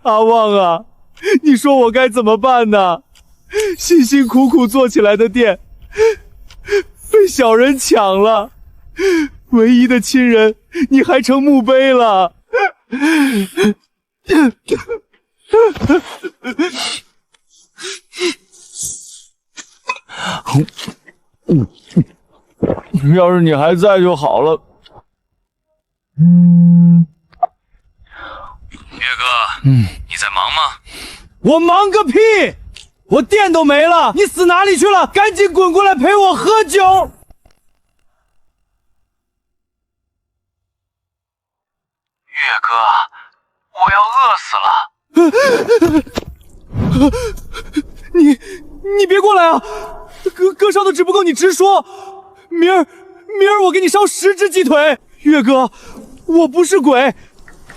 阿旺啊，你说我该怎么办呢？辛辛苦苦做起来的店被小人抢了，唯一的亲人你还成墓碑了。要是你还在就好了。岳哥，你在忙吗？我忙个屁！我店都没了，你死哪里去了？赶紧滚过来陪我喝酒！岳哥，我要饿死了！你别过来啊！哥烧的纸不够你直说，明儿我给你烧10只鸡腿。岳哥，我不是鬼，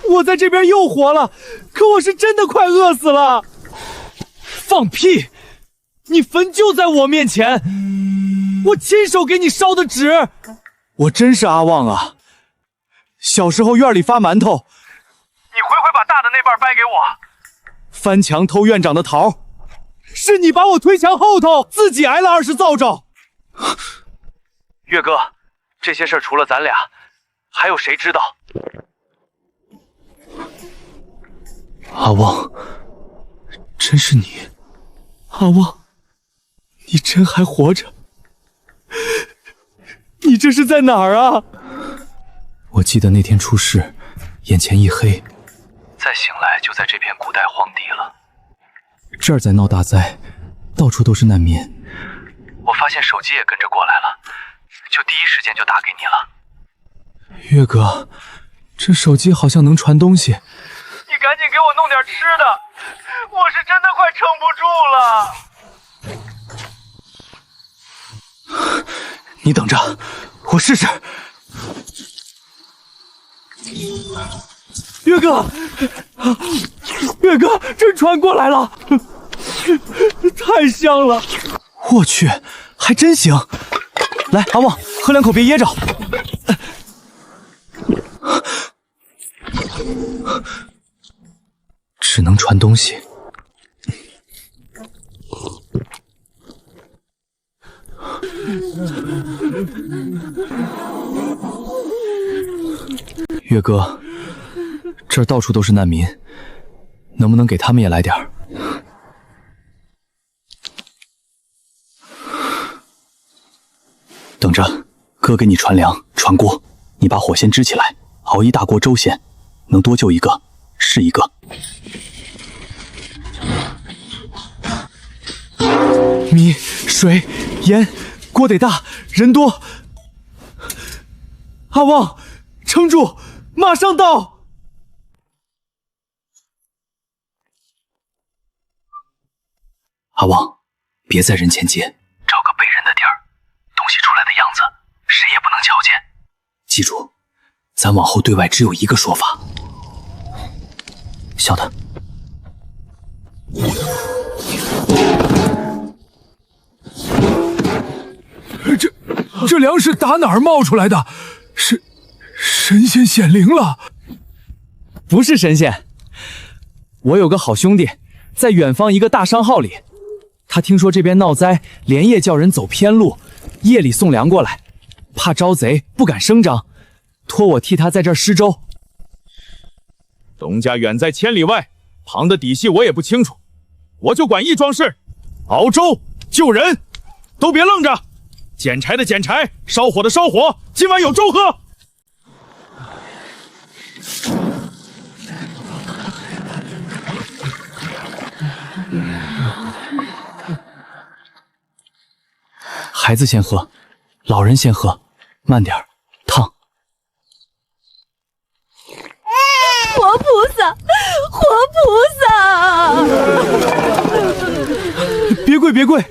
我在这边又活了，可我是真的快饿死了。放屁！你坟就在我面前，我亲手给你烧的纸。我真是阿旺啊！小时候院里发馒头，你回把大的那半掰给我。翻墙偷院长的桃，是你把我推墙后头，自己挨了20遭着。岳哥，这些事儿除了咱俩，还有谁知道？阿旺，真是你！阿旺，你真还活着？你这是在哪儿啊？我记得那天出事，眼前一黑，再醒来就在这片古代荒地了。这儿在闹大灾，到处都是难民。我发现手机也跟着过来了，就第一时间就打给你了。岳哥，这手机好像能传东西。你赶紧给我弄点吃的，我是真的快撑不住了。你等着，我试试。岳哥，真传过来了，太香了！我去，还真行。来，阿旺，喝2口别噎着。只能传东西。岳哥，这儿到处都是难民，能不能给他们也来点儿？等着，哥给你传粮传锅，你把火先支起来，熬一大锅粥先，能多救一个是一个。米、水、盐，锅得大，人多。阿旺，撑住，马上到。阿旺，别在人前接，找个背人的地儿，东西出来的样子，谁也不能瞧见。记住，咱往后对外只有一个说法。小的。这粮食打哪儿冒出来的？是神仙显灵了？不是神仙，我有个好兄弟，在远方一个大商号里，他听说这边闹灾，连夜叫人走偏路，夜里送粮过来，怕招贼，不敢声张，托我替他在这儿施粥。东家远在千里外，旁的底细我也不清楚，我就管一桩事：熬粥救人，都别愣着。捡柴的捡柴，烧火的烧火，今晚有粥喝。孩子先喝，老人先喝，慢点儿，烫。活菩萨，活菩萨！别跪，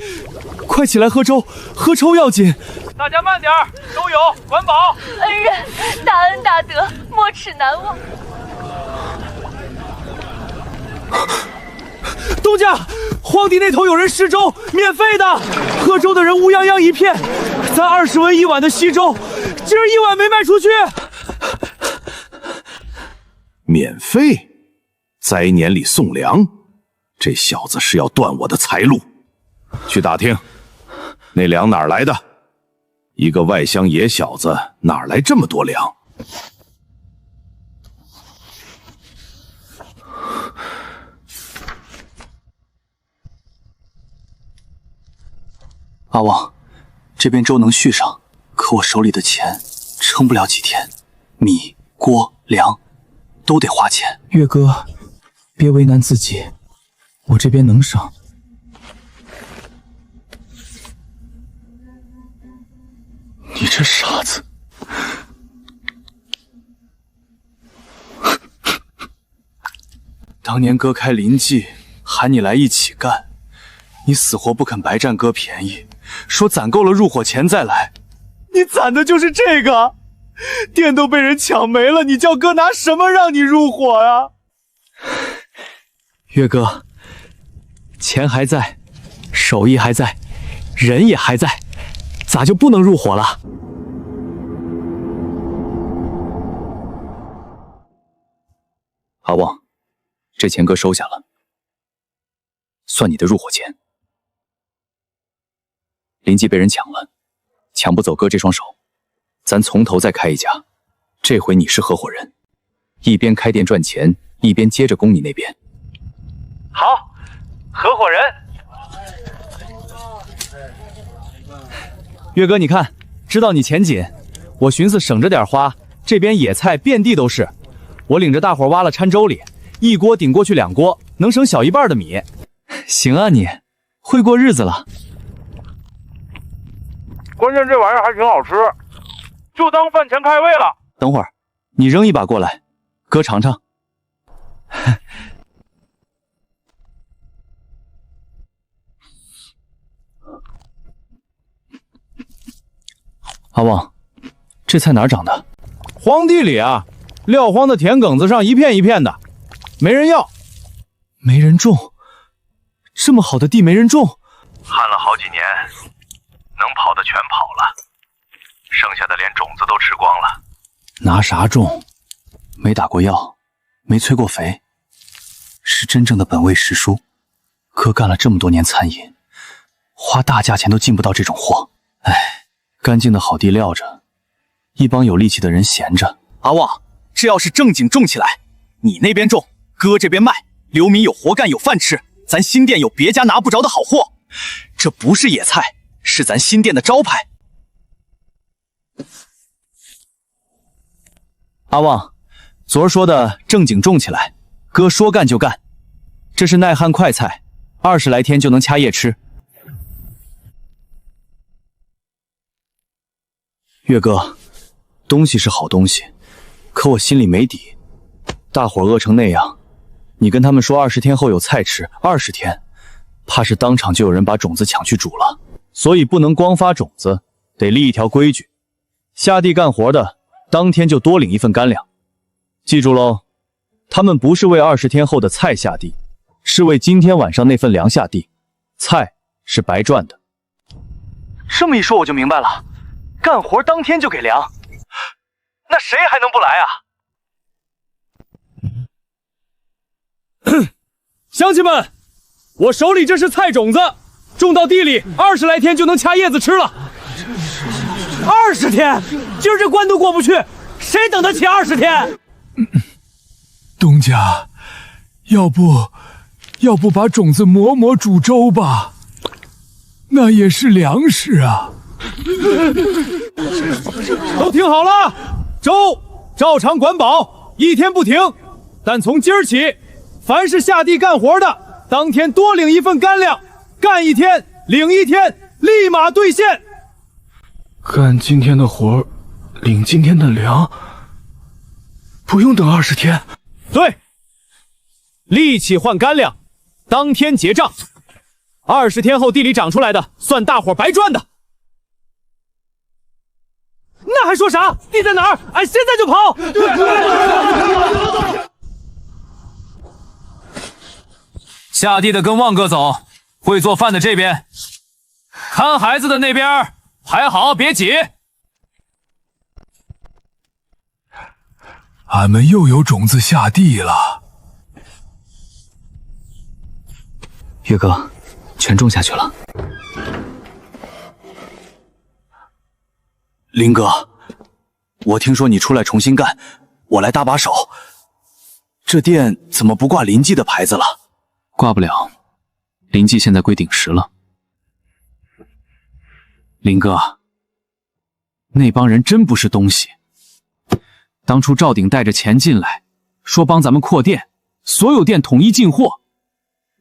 快起来喝粥，喝粥要紧，大家慢点儿，都有管饱。恩人大恩大德，没齿难忘。东家，荒地那头有人施粥，免费的，喝粥的人乌泱泱一片。咱20文一碗的稀粥，今儿一碗没卖出去。免费？灾年里送粮，这小子是要断我的财路。去打听，那粮哪儿来的？一个外乡野小子哪儿来这么多粮？阿旺，这边粥能续上，可我手里的钱撑不了几天，米、锅、粮都得花钱。月哥，别为难自己，我这边能上。你这傻子！当年哥开临济，喊你来一起干，你死活不肯白占哥便宜，说攒够了入伙钱再来。你攒的就是这个，店都被人抢没了，你叫哥拿什么让你入伙呀？月哥，钱还在，手艺还在，人也还在，咋就不能入伙了？阿旺，这钱哥收下了，算你的入伙钱。临济被人抢了，抢不走哥这双手，咱从头再开一家。这回你是合伙人，一边开店赚钱，一边接着攻你那边。好，合伙人。月哥，你看，知道你钱紧，我寻思省着点花，这边野菜遍地都是，我领着大伙挖了掺粥里，一锅顶过去2锅，能省小一半的米。行啊，你会过日子了。关键这玩意儿还挺好吃，就当饭前开胃了。等会儿，你扔一把过来，哥尝尝。阿旺，这菜哪儿长的？荒地里啊，撂荒的田埂子上一片一片的，没人要，没人种，这么好的地没人种。旱了好几年，能跑的全跑了，剩下的连种子都吃光了。拿啥种？没打过药，没催过肥，是真正的本味实蔬。哥干了这么多年餐饮，花大价钱都进不到这种货。哎，干净的好地撂着，一帮有力气的人闲着。阿旺，这要是正经种起来，你那边种，哥这边卖，流民有活干有饭吃，咱新店有别家拿不着的好货。这不是野菜，是咱新店的招牌。阿旺，昨儿说的正经种起来，哥说干就干。这是耐旱快菜，20来天就能掐叶吃。月哥，东西是好东西，可我心里没底。大伙饿成那样，你跟他们说20天后有菜吃，20天，怕是当场就有人把种子抢去煮了。所以不能光发种子，得立一条规矩：下地干活的当天就多领一份干粮。记住喽，他们不是为20天后的菜下地，是为今天晚上那份粮下地。菜是白赚的。这么一说我就明白了，干活当天就给粮，那谁还能不来啊？乡亲们，我手里这是菜种子，种到地里20来天就能掐叶子吃了。20天？今儿这关都过不去，谁等得起20天？东家，要不把种子磨煮粥吧？那也是粮食啊！都听好了，粥照常管饱，1天不停。但从今儿起，凡是下地干活的，当天多领一份干粮，干1天领1天，立马兑现。干今天的活，领今天的粮，不用等20天。对，力气换干粮，当天结账。20天后地里长出来的，算大伙白赚的。还说啥？地在哪儿？俺现在就跑！下地的跟旺哥走，会做饭的这边，看孩子的那边排好，别挤。俺们又有种子下地了。岳哥，全种下去了。林哥，我听说你出来重新干，我来搭把手。这店怎么不挂林记的牌子了？挂不了，林记现在归鼎石了。林哥，那帮人真不是东西。当初赵鼎带着钱进来，说帮咱们扩店，所有店统一进货，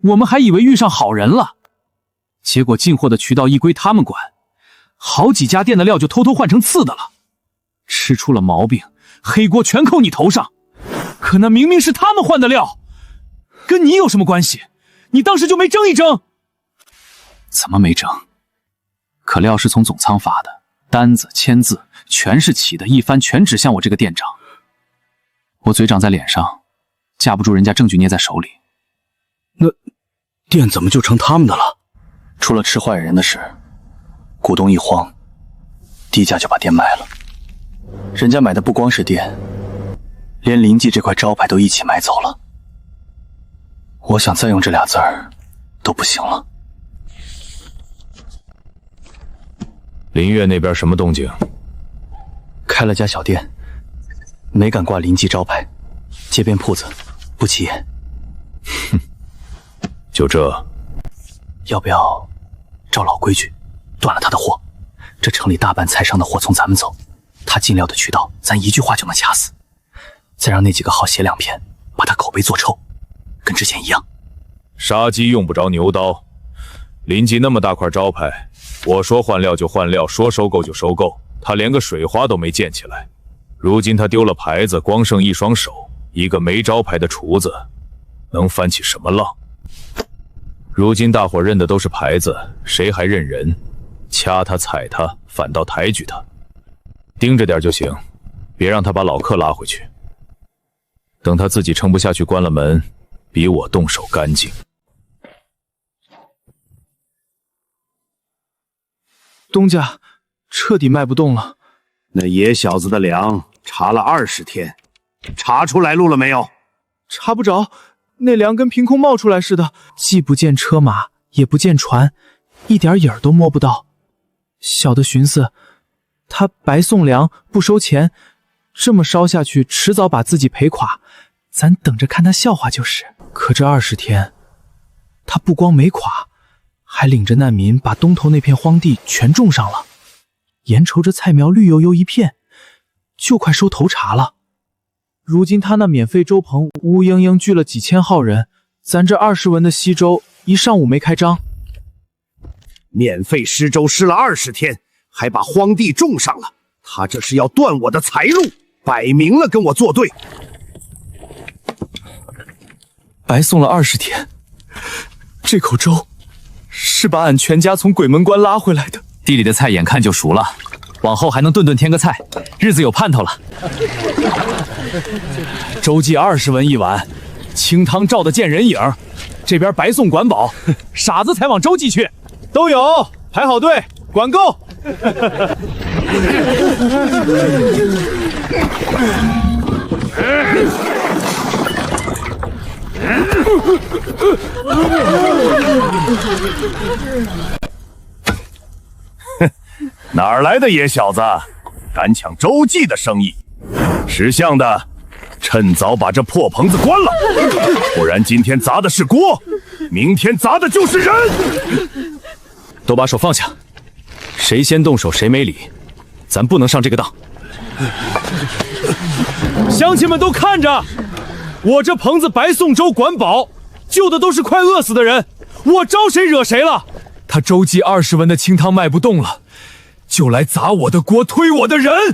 我们还以为遇上好人了。结果进货的渠道一归他们管，好几家店的料就偷偷换成次的了。吃出了毛病，黑锅全扣你头上。可那明明是他们换的料，跟你有什么关系？你当时就没争一争？怎么没争？可料是从总仓发的，单子签字全是齐的，一翻全指向我这个店长。我嘴长在脸上，架不住人家证据捏在手里。那店怎么就成他们的了？出了吃坏人的事，股东一慌，低价就把店卖了。人家买的不光是店，连林记这块招牌都一起买走了。我想再用这俩字儿都不行了。林月那边什么动静？开了家小店，没敢挂林记招牌，街边铺子不起眼。哼，就这？要不要照老规矩断了他的货？这城里大半菜商的货从咱们走，他进料的渠道咱一句话就能掐死。再让那几个好写两篇，把他口碑做臭，跟之前一样。杀鸡用不着牛刀，林记那么大块招牌，我说换料就换料，说收购就收购，他连个水花都没溅起来。如今他丢了牌子，光剩一双手，一个没招牌的厨子，能翻起什么浪？如今大伙认的都是牌子，谁还认人？掐他踩他，反倒抬举他。盯着点就行，别让他把老客拉回去。等他自己撑不下去关了门，比我动手干净。东家彻底卖不动了。那野小子的粮查了20天，查出来路了没有？查不着，那粮跟凭空冒出来似的，既不见车马，也不见船，一点影儿都摸不到。小的寻思，他白送粮不收钱，这么烧下去，迟早把自己赔垮，咱等着看他笑话就是。可这20天，他不光没垮，还领着难民把东头那片荒地全种上了，眼瞅着菜苗绿油油一片，就快收头茬了。如今他那免费粥棚乌泱泱聚了几千号人，咱这20文的稀粥一上午没开张。免费施粥施了20天，还把荒地种上了，他这是要断我的财路，摆明了跟我作对。白送了20天，这口粥是把俺全家从鬼门关拉回来的。地里的菜眼看就熟了，往后还能顿顿添个菜，日子有盼头了。粥计20文一碗，清汤照得见人影。这边白送管饱，傻子才往粥计去。都有，排好队，管够。哪儿来的野小子，敢抢周记的生意？识相的，趁早把这破棚子关了，不然今天砸的是锅，明天砸的就是人。都把手放下，谁先动手谁没理，咱不能上这个当。乡亲们都看着，我这棚子白送粥管饱，救的都是快饿死的人，我招谁惹谁了？他周记20文的清汤卖不动了，就来砸我的锅，推我的人。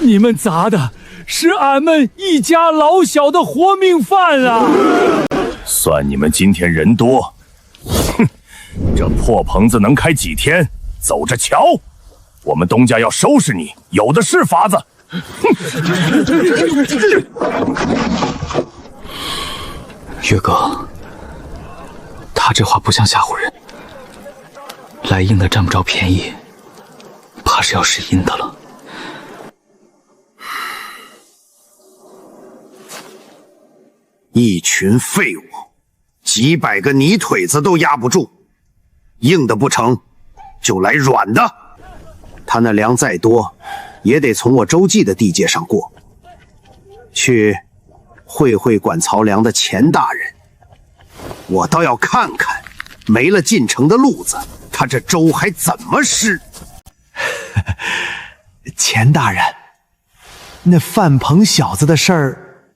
你们砸的是俺们一家老小的活命饭啊！算你们今天人多。哼，这破棚子能开几天？走着瞧。我们东家要收拾你，有的是法子。岳哥，他这话不像吓唬人，来硬的占不着便宜，怕是要使阴的了。一群废物，几百个泥腿子都压不住，硬的不成，就来软的。他那粮再多，也得从我周记的地界上过。去会会管曹粮的钱大人，我倒要看看，没了进城的路子，他这粥还怎么施？钱大人，那范鹏小子的事儿，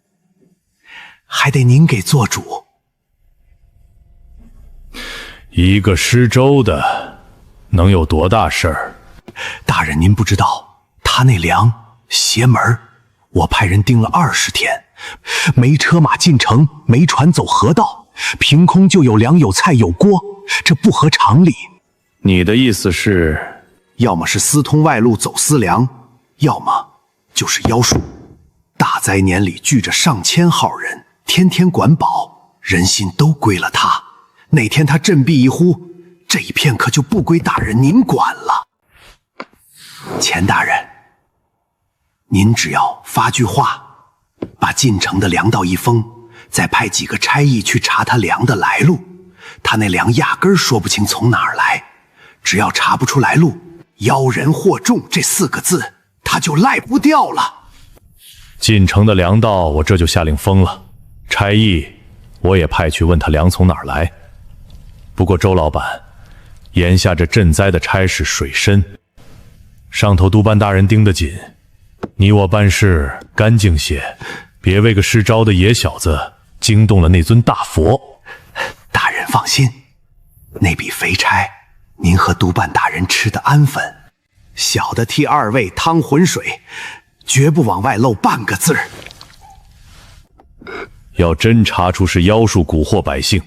还得您给做主。一个施粥的，能有多大事儿？大人您不知道，他那粮邪门，我派人盯了20天，没车马进城，没船走河道，凭空就有粮有菜有锅，这不合常理。你的意思是，要么是私通外路走私粮，要么就是妖术。大灾年里聚着上千号人，天天管饱，人心都归了他。哪天他振臂一呼，这一片可就不归大人您管了。钱大人，您只要发句话，把进城的粮道一封，再派几个差役去查他粮的来路。他那粮压根儿说不清从哪儿来，只要查不出来路，妖人惑众这4个字他就赖不掉了。进城的粮道我这就下令封了，差役我也派去问他粮从哪儿来。不过周老板，眼下这赈灾的差事水深，上头督办大人盯得紧，你我办事干净些，别为个施招的野小子惊动了那尊大佛。大人放心，那笔肥差您和督办大人吃得安分，小的替2位趟浑水，绝不往外漏半个字儿。要真查出是妖术蛊惑百姓，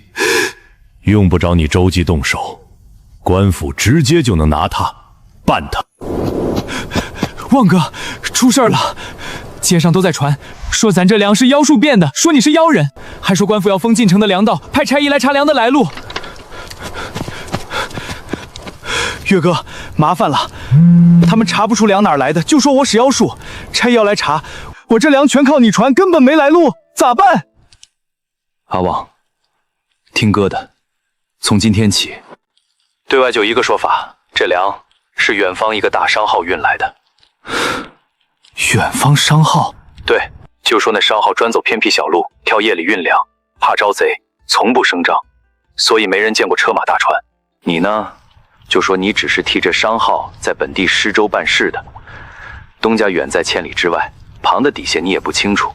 用不着你周记动手，官府直接就能拿他办他。旺哥，出事了！街上都在传，说咱这粮是妖术变的，说你是妖人，还说官府要封进城的粮道，派差役来查粮的来路。岳哥，麻烦了，他们查不出粮哪儿来的，就说我使妖术，差役要来查，我这粮全靠你传，根本没来路，咋办？阿旺，听哥的，从今天起，对外就一个说法，这粮是远方一个大商号运来的。远方商号？对，就说那商号专走偏僻小路，挑夜里运粮，怕招贼，从不声张，所以没人见过车马大船。你呢，就说你只是替这商号在本地施粥办事的，东家远在千里之外，旁的底线你也不清楚。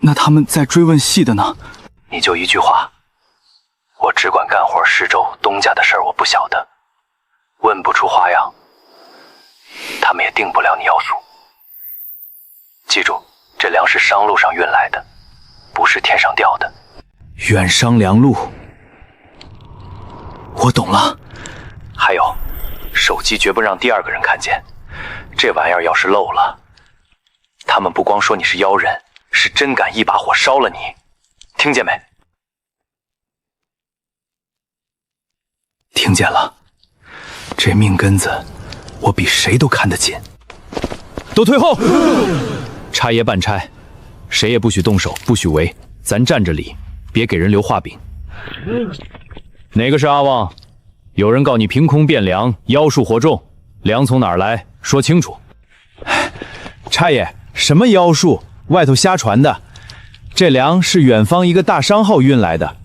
那他们在追问细的呢？你就一句话，我只管干活施粥，东家的事儿我不晓得，问不出花样，他们也定不了你妖术。记住，这粮是商路上运来的，不是天上掉的。远商粮路，我懂了。还有，手机绝不让第2个人看见，这玩意儿要是漏了，他们不光说你是妖人，是真敢一把火烧了你，听见没？听见了，这命根子我比谁都看得紧。都退后！差爷办差，谁也不许动手，不许围，咱站着理，别给人留画饼。哪个是阿旺？有人告你凭空变粮，妖术惑众，粮从哪儿来？说清楚。差爷，什么妖术？外头瞎传的。这粮是远方一个大商号运来的，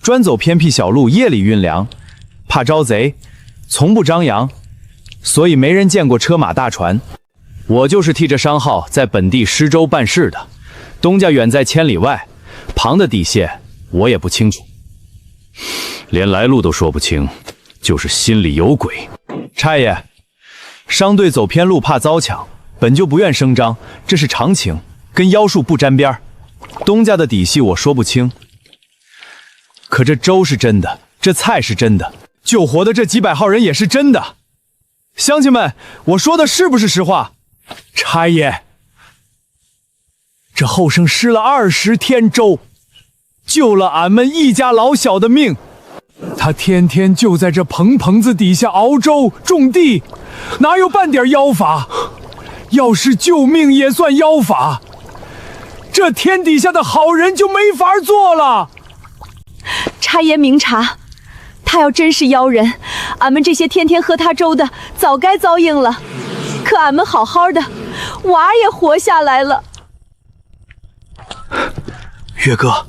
专走偏僻小路，夜里运粮，怕招贼，从不张扬，所以没人见过车马大船。我就是替这商号在本地施粥办事的，东家远在千里外，旁的底线我也不清楚。连来路都说不清，就是心里有鬼。差爷，商队走偏路怕遭抢，本就不愿声张，这是常情，跟妖术不沾边。东家的底细我说不清，可这粥是真的，这菜是真的，救活的这几百号人也是真的。乡亲们，我说的是不是实话？差爷，这后生施了20天粥，救了俺们一家老小的命。他天天就在这棚子底下熬粥种地，哪有半点妖法？要是救命也算妖法，这天底下的好人就没法做了。差爷明察，他要真是妖人，俺们这些天天喝他粥的早该遭应了。可俺们好好的，娃儿也活下来了。岳哥，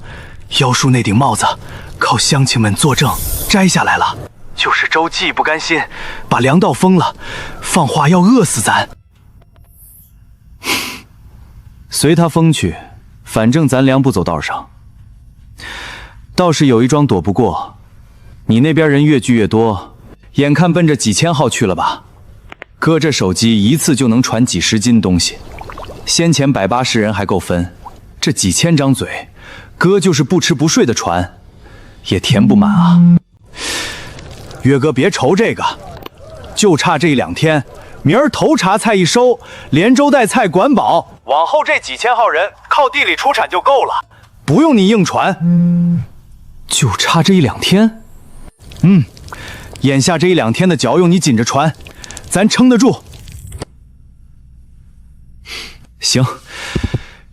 妖叔那顶帽子靠乡亲们作证摘下来了，就是周记不甘心，把粮道封了，放话要饿死咱。随他封去，反正咱粮不走道上。倒是有一桩躲不过，你那边人越聚越多，眼看奔着几千号去了吧？哥这手机一次就能传几10斤东西，先前180人还够分，这几千张嘴，哥就是不吃不睡的传，也填不满啊。岳哥别愁这个，就差这1-2天，明儿头茬菜一收，连粥带菜管饱，往后这几千号人靠地里出产就够了，不用你硬传。就差这1-2天？眼下这1-2天的脚用你紧着传，咱撑得住。行，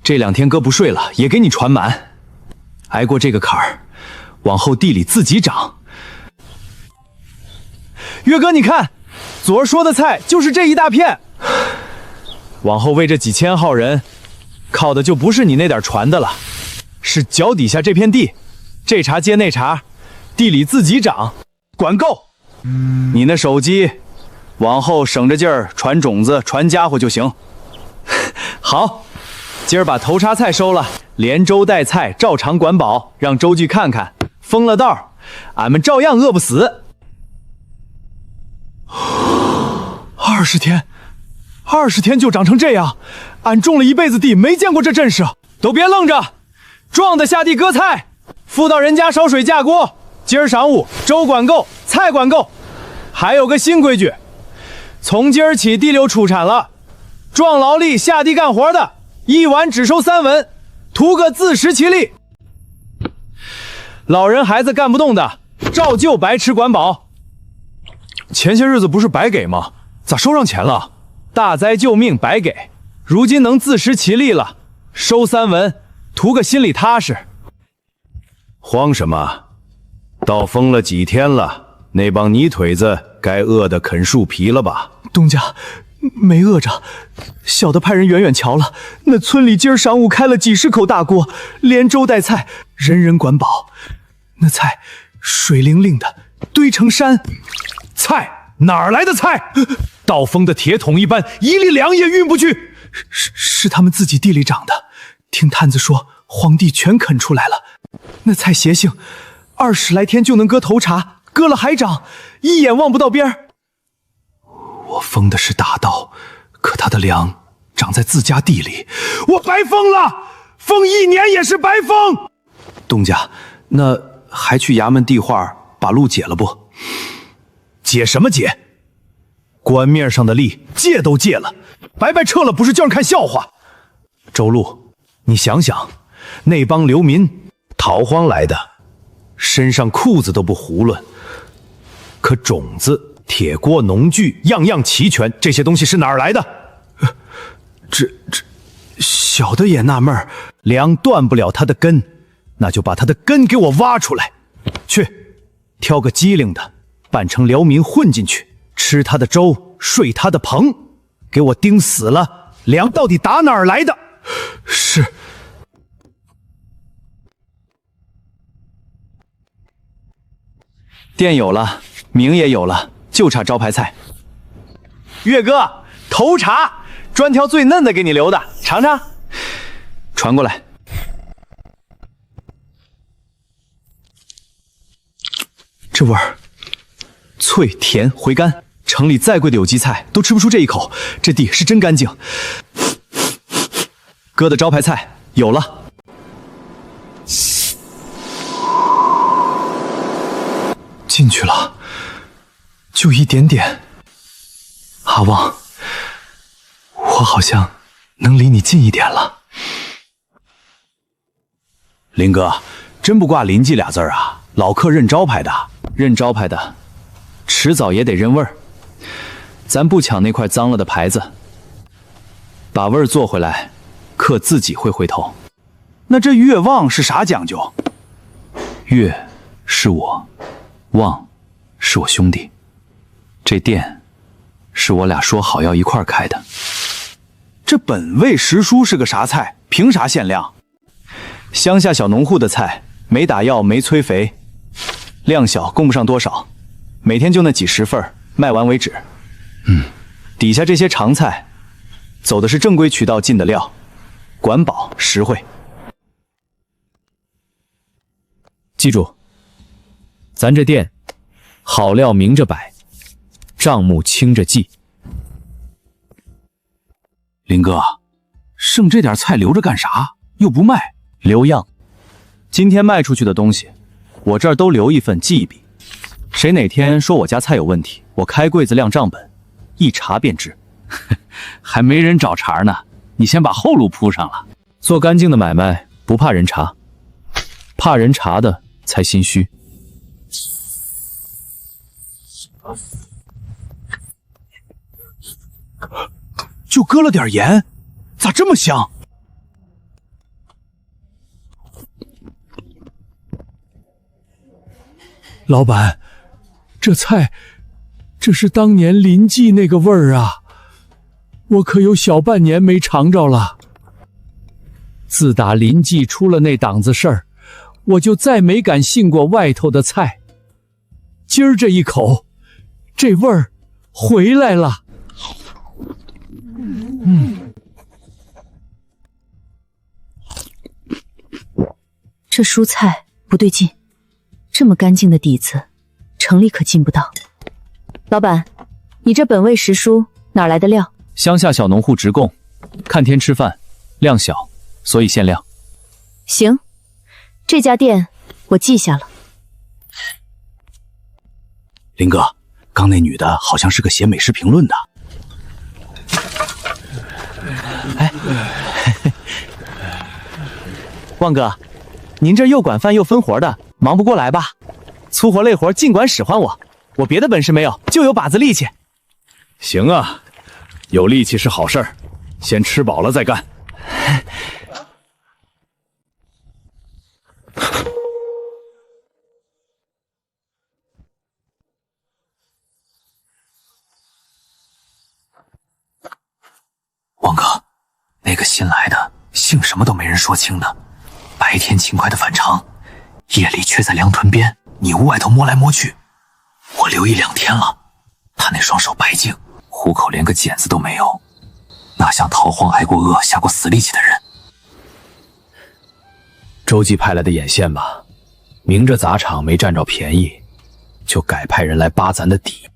这2天哥不睡了，也给你传满。挨过这个坎儿，往后地里自己长。岳哥，你看，昨儿说的菜就是这一大片。往后为这几千号人，靠的就不是你那点传的了，是脚底下这片地，这茬接那茬，地里自己长，管够。你那手机，往后省着劲儿传种子、传家伙就行。好，今儿把头茬菜收了，连粥带菜照常管饱，让周记看看，封了道，俺们照样饿不死。20天就长成这样，俺种了一辈子地，没见过这阵势。都别愣着，壮的下地割菜，妇道人家烧水架锅。今儿晌午粥管够，菜管够。还有个新规矩，从今儿起地溜出产了，壮劳力下地干活的，一碗只收3文，图个自食其力。老人孩子干不动的，照旧白吃管饱。前些日子不是白给吗？咋收上钱了？大灾救命白给，如今能自食其力了，收3文，图个心里踏实。慌什么？道封了几天了，那帮泥腿子该饿得啃树皮了吧？东家，没饿着，小的派人远远瞧了，那村里今儿晌午开了几10口大锅，连粥带菜，人人管饱。那菜水灵灵的，堆成山。菜哪儿来的菜？道封的铁桶一般，一粒粮也运不去。是他们自己地里长的，听探子说，皇帝全啃出来了。那菜邪性，20来天就能割头茬，割了还长，一眼望不到边儿。我封的是大道，可他的粮长在自家地里，我白封了，封1年也是白封。东家，那还去衙门递话把路解了不？解什么解？官面上的吏戒都戒了，白白撤了不是叫人看笑话。周路，你想想，那帮流民逃荒来的，身上裤子都不囫囵，可种子、铁锅、农具样样齐全，这些东西是哪儿来的？这小的也纳闷儿，粮断不了它的根，那就把它的根给我挖出来，去挑个机灵的，扮成辽民混进去，吃他的粥，睡他的棚，给我盯死了，粮到底打哪儿来的？是。店有了，名也有了，就差招牌菜。岳哥，头茬，专挑最嫩的给你留的，尝尝。传过来。这味儿脆甜回甘，城里再贵的有机菜都吃不出这一口，这地是真干净。哥的招牌菜有了。进去了，就一点点，阿旺，我好像能离你近一点了。林哥，真不挂林记俩字儿啊？老客认招牌的，认招牌的，迟早也得认味儿。咱不抢那块脏了的牌子，把味儿做回来，客自己会回头。那这月旺是啥讲究？月是我，旺是我兄弟。这店是我俩说好要一块儿开的。这本味时蔬是个啥菜？凭啥限量？乡下小农户的菜，没打药没催肥，量小供不上多少，每天就那几十份，卖完为止。底下这些常菜，走的是正规渠道进的料，管饱实惠。记住，咱这店好料明着摆，账目清着记。林哥，剩这点菜留着干啥？又不卖，留样。今天卖出去的东西，我这儿都留一份记一笔。谁哪天说我家菜有问题，我开柜子亮账本，一查便知。还没人找茬呢，你先把后路铺上了。做干净的买卖不怕人查，怕人查的才心虚。就搁了点盐，咋这么香？老板，这菜，这是当年临记那个味儿啊！我可有小半年没尝着了。自打临记出了那档子事儿，我就再没敢信过外头的菜。今儿这一口，这味儿回来了。这蔬菜不对劲，这么干净的底子，城里可进不到。老板，你这本味时蔬哪来的料？乡下小农户直供，看天吃饭，量小，所以限量。行，这家店我记下了。林哥，刚那女的好像是个写美食评论的。哎，旺哥，您这又管饭又分活的，忙不过来吧？粗活累活尽管使唤我，我别的本事没有，就有把子力气。行啊，有力气是好事儿，先吃饱了再干。王哥，那个新来的姓什么都没人说清的，白天勤快的反常，夜里却在粮屯边你屋外头摸来摸去。我留意2天了，他那双手白净，虎口连个茧子都没有，哪像逃荒挨过饿下过死力气的人。周记派来的眼线吧，明着砸场没占着便宜，就改派人来扒咱的底。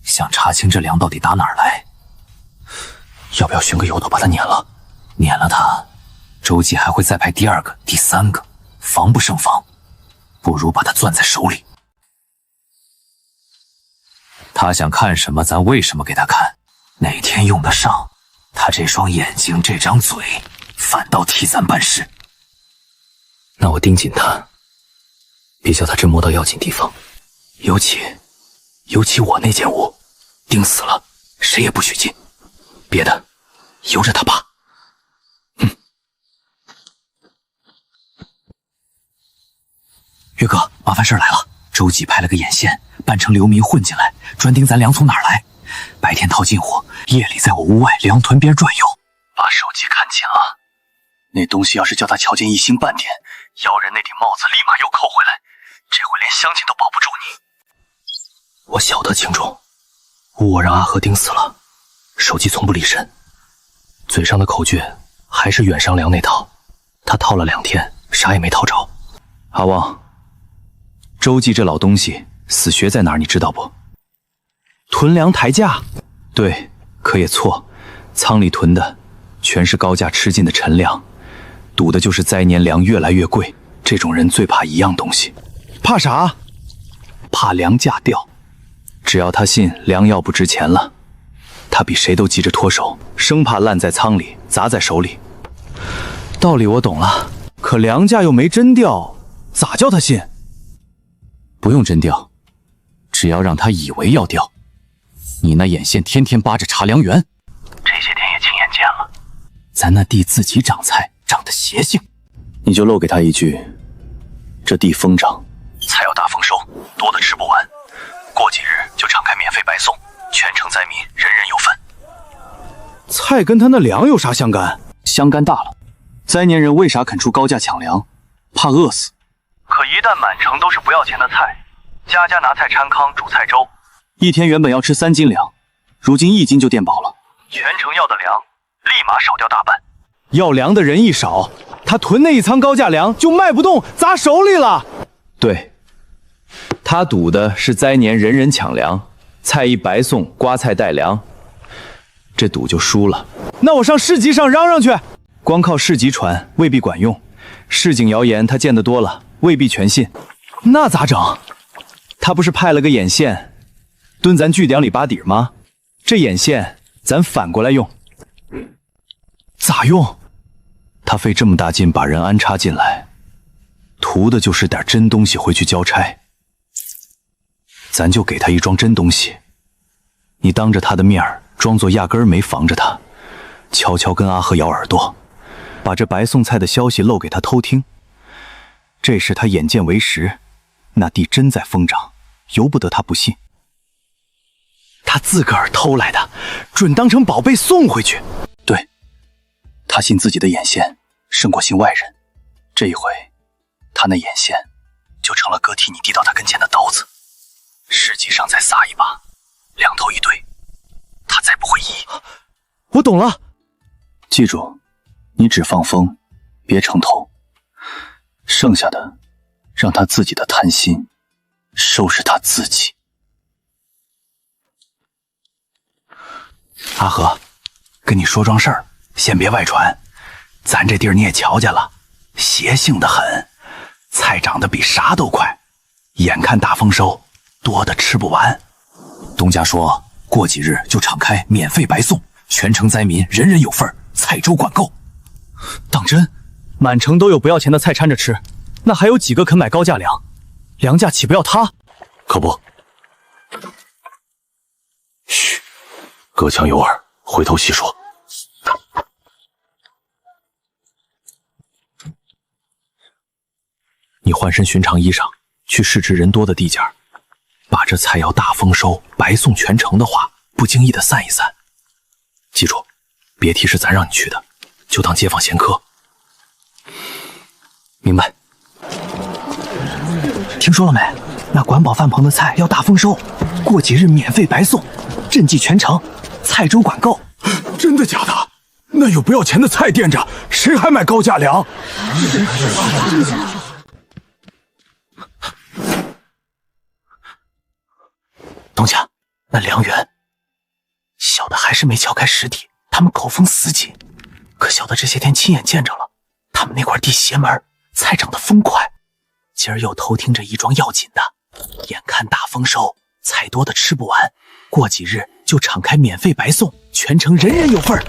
想查清这粮到底打哪儿来，要不要寻个由头把他撵了？撵了他，周记还会再派第2个、第3个，防不胜防。不如把他攥在手里。他想看什么，咱为什么给他看？哪天用得上，他这双眼睛、这张嘴，反倒替咱办事。那我盯紧他，别叫他真摸到要紧地方。尤其我那间屋，盯死了，谁也不许进。别的，由着他吧。岳哥，麻烦事儿来了。周记派了个眼线，扮成流民混进来，专盯咱粮从哪儿来。白天套近乎，夜里在我屋外粮屯边转悠。把手机看紧了，那东西要是叫他瞧见一星半点，妖人那顶帽子立马又扣回来，这回连乡亲都保不住你。我晓得清楚，我让阿和盯死了，手机从不离身，嘴上的口诀还是远上梁那套，他套了2天，啥也没套着。阿旺，周记这老东西死穴在哪儿，你知道不？囤粮抬价？对，可也错，仓里囤的全是高价吃进的陈粮，赌的就是灾年粮越来越贵。这种人最怕一样东西，怕啥？怕粮价掉。只要他信粮药不值钱了，他比谁都急着脱手，生怕烂在仓里，砸在手里。道理我懂了，可梁家又没真掉，咋叫他信？不用真掉，只要让他以为要掉。你那眼线天天扒着茶凉园，这些天也亲眼见了。咱那地自己长菜，长得邪性，你就漏给他一句：这地疯长，菜要大丰收，多的吃不完。过几日就敞开免费白送，全城灾民人人有份。菜跟他那粮有啥相干？相干大了。灾年人为啥肯出高价抢粮？怕饿死。可一旦满城都是不要钱的菜，家家拿菜掺糠煮菜粥，一天原本要吃3斤粮，如今1斤就垫饱了。全城要的粮立马少掉大半。要粮的人一少，他囤那一仓高价粮就卖不动，砸手里了。对，他赌的是灾年人人抢粮，菜一白送，瓜菜带粮，这赌就输了。那我上市集上嚷嚷去。光靠市集传未必管用，市井谣言他见得多了，未必全信。那咋整？他不是派了个眼线蹲咱据点里扒底吗？这眼线咱反过来用。咋用？他费这么大劲把人安插进来，图的就是点真东西回去交差。咱就给他一桩真东西，你当着他的面装作压根儿没防着他，悄悄跟阿和咬耳朵，把这白送菜的消息漏给他偷听。这时他眼见为实，那地真在疯长，由不得他不信。他自个儿偷来的，准当成宝贝送回去。对，他信自己的眼线胜过信外人。这一回，他那眼线就成了割替你递到他跟前的刀子。市集上再撒一把，两头一对，他再不会疑。我懂了。记住，你只放风，别成头，剩下的让他自己的贪心收拾他自己。阿和，跟你说桩事儿，先别外传。咱这地儿你也瞧见了，邪性的很，菜长得比啥都快，眼看大丰收，多的吃不完。东家说过几日就敞开免费白送，全城灾民人人有份，菜粥管够。当真？满城都有不要钱的菜掺着吃，那还有几个肯买高价粮？粮价岂不要他？可不。嘘，隔墙有耳，回头细说。你换身寻常衣裳，去市值人多的地界，把这菜要大丰收白送全城的话，不经意的散一散。记住，别提是咱让你去的，就当街坊闲客。明白？听说了没？那管饱饭棚的菜要大丰收，过几日免费白送，赈济全城，菜粥管够。真的假的？那有不要钱的菜垫着，谁还买高价粮？东家，那粮源，小的还是没撬开实底，他们口风死紧。可小的这些天亲眼见着了，他们那块地邪门，菜长得疯快。今儿又偷听着一桩要紧的，眼看大丰收，菜多的吃不完，过几日就敞开免费白送，全城人人有份。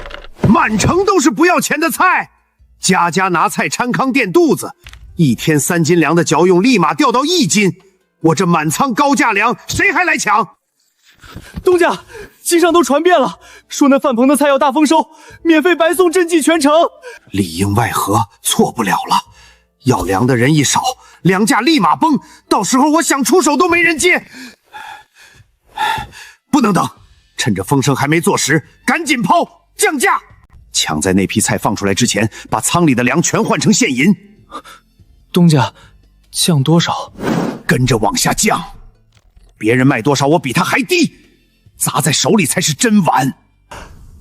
满城都是不要钱的菜，家家拿菜掺糠垫肚子，一天3斤粮的嚼用立马掉到1斤。我这满仓高价粮，谁还来抢？东家，街上都传遍了，说那饭棚的菜要大丰收，免费白送，赈济全城。里应外合，错不了了。要粮的人一少，粮价立马崩，到时候我想出手都没人接。不能等，趁着风声还没坐实，赶紧抛，降价。抢在那批菜放出来之前，把仓里的粮全换成现银。东家，降多少？跟着往下降，别人卖多少我比他还低，砸在手里才是真玩。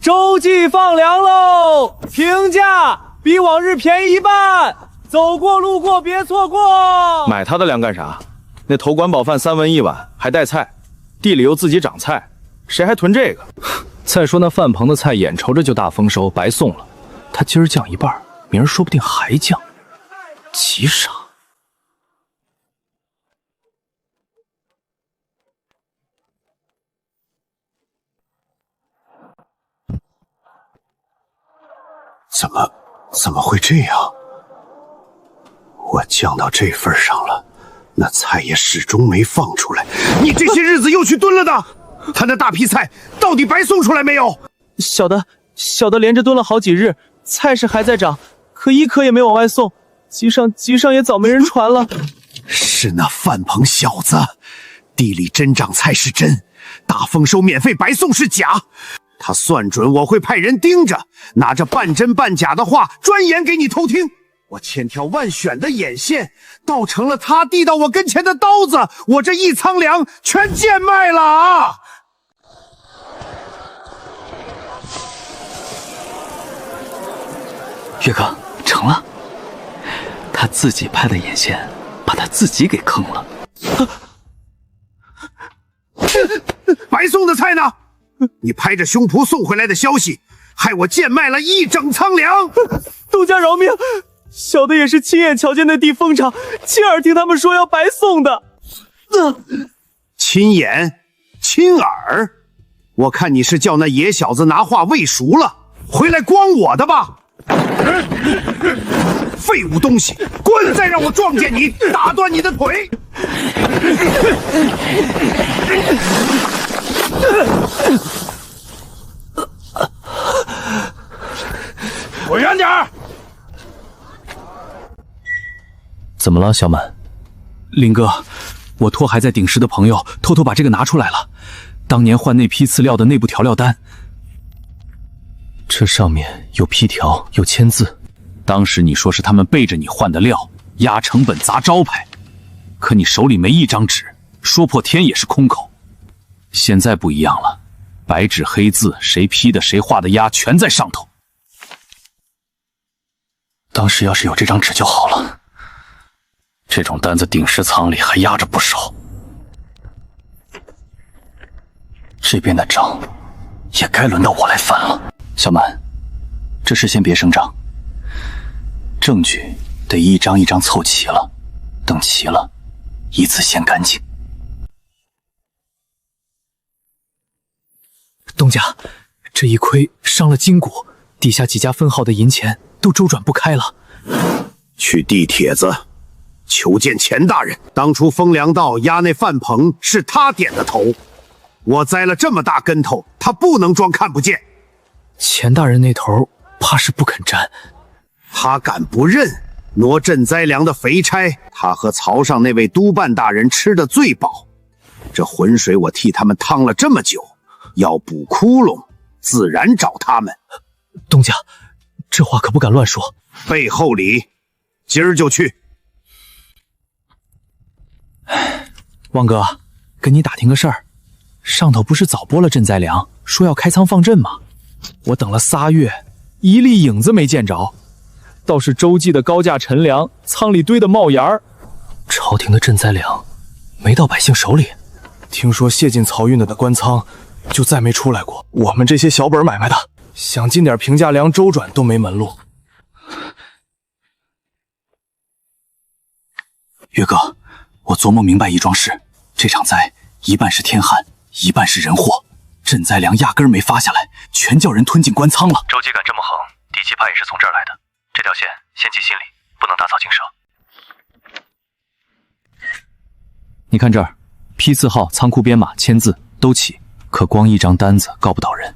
周记放粮喽，平价，比往日便宜1半，走过路过别错过。买他的粮干啥？那头管饱饭3文1碗，还带菜，地里又自己长菜，谁还囤这个？再说那饭棚的菜眼瞅着就大丰收，白送了，他今儿降1半，明儿说不定还降，急啥？怎么会这样？我降到这份上了，那菜也始终没放出来。你这些日子又去蹲了的，他那大批菜到底白送出来没有？小的连着蹲了好几日，菜是还在涨，可一颗也没往外送，集上也早没人传了。是那范鹏小子，地里真涨菜是真，大丰收免费白送是假。他算准我会派人盯着，拿着半真半假的话专演给你偷听。我千挑万选的眼线，倒成了他递到我跟前的刀子，我这一仓粮全贱卖了啊！岳哥，成了，他自己拍的眼线，把他自己给坑了。白送的菜呢？你拍着胸脯送回来的消息，害我贱卖了一整仓粮。东家饶命！小的也是亲眼瞧见那地风场，亲耳听他们说要白送的。亲眼亲耳，我看你是叫那野小子拿话喂熟了，回来光我的吧。废物东西，滚！再让我撞见你，打断你的腿！滚远点儿！怎么了，小满？林哥，我托还在鼎石的朋友偷偷把这个拿出来了，当年换那批饲料的内部调料单。这上面有批条，有签字。当时你说是他们背着你换的料，压成本砸招牌，可你手里没一张纸，说破天也是空口。现在不一样了，白纸黑字，谁批的谁画的押全在上头。当时要是有这张纸就好了，这种单子鼎石仓里还压着不少。这边的账也该轮到我来翻了。小满，这事先别声张，证据得一张一张凑齐了，等齐了，一次掀干净。东家，这一亏伤了筋骨，底下几家分号的银钱都周转不开了。去递帖子，求见钱大人。当初风凉道押那范鹏是他点的头，我栽了这么大跟头，他不能装看不见。钱大人那头怕是不肯沾。他敢不认，挪赈灾粮的肥差，他和曹上那位督办大人吃得最饱。这浑水我替他们趟了这么久，要补窟窿，自然找他们。东家，这话可不敢乱说。背后里，今儿就去。汪哥，跟你打听个事儿，上头不是早拨了赈灾粮，说要开仓放赈吗？我等了3月，一粒影子没见着，倒是周记的高价陈粮，仓里堆得冒烟儿。朝廷的赈灾粮没到百姓手里，听说卸进漕运的官仓就再没出来过。我们这些小本买卖的，想进点平价粮周转都没门路。岳哥，我琢磨明白一桩事，这场灾一半是天旱，一半是人祸，赈灾粮压根儿没发下来，全叫人吞进官仓了。周姬敢这么横，底气怕也是从这儿来的。这条线先记心里，不能打草惊蛇。你看这儿，批次号、仓库编码、签字都齐，可光一张单子告不倒人。